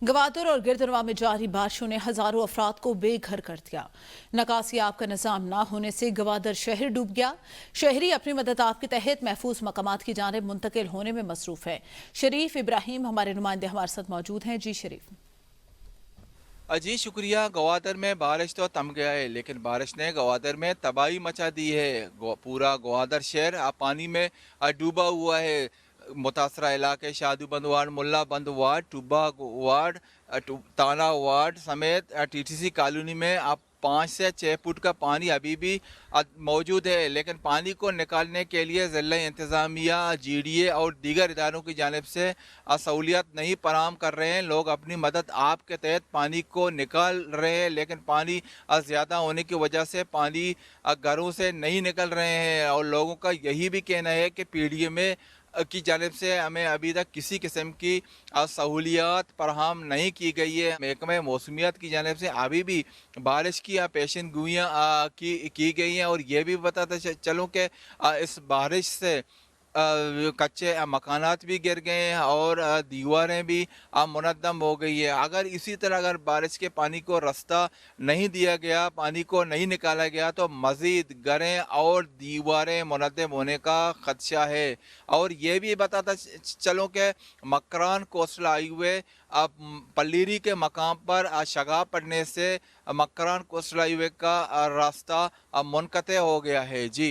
गवादर और गिरदनवा में जारी बारिशों ने हजारों अफराद को बेघर कर दिया। निकासी आब का निजाम न होने से गवादर शहर डूब गया। शहरी अपनी मदद आप के तहत महफूज मकामात की जानिब मुंतकिल होने में मसरूफ है। शरीफ इब्राहिम हमारे नुमाइंदे हमारे साथ मौजूद हैं। जी शरीफ। जी शुक्रिया। गवादर में बारिश तो थम गया है, लेकिन बारिश ने गवादर में तबाही मचा दी है। पूरा गवादर शहर पानी में डूबा हुआ है। मुतासरा इलाके शादूबंद वार्ड, मुल्ला बंद वार्ड, टुब्बा वार्ड, ताना वार्ड समेत टीटीसी कॉलोनी में आप 5 से 6 फुट का पानी अभी भी मौजूद है। लेकिन पानी को निकालने के लिए ज़िला इंतज़ामिया, जीडीए और दीगर इदारों की जानिब से सहूलियत नहीं फराहम कर रहे हैं। लोग अपनी मदद आप के तहत पानी को निकाल रहे हैं, लेकिन पानी ज़्यादा होने की वजह से पानी घरों से नहीं निकल रहे हैं। और लोगों का यही भी कहना है कि पीडीए में की जानिब से हमें अभी तक किसी किस्म की सहूलियात फराहम नहीं की गई है। महकमे मौसमियात की जानिब से अभी भी बारिश की पेशन गोइयाँ की गई हैं। और ये भी बताते चलूँ कि इस बारिश से कच्चे मकानात भी गिर गए हैं और दीवारें भी मुनद्दम हो गई है। अगर इसी तरह अगर बारिश के पानी को रास्ता नहीं दिया गया, पानी को नहीं निकाला गया, तो मज़ीद घरें और दीवारें मुनद्दम होने का खदशा है। और ये भी बताता चलो कि मकरान कोस्टल हाईवे अब पल्लीरी के मकाम पर शगाब पड़ने से मकरान कोस्टल हाईवे का रास्ता मुनक़ते हो गया है। जी।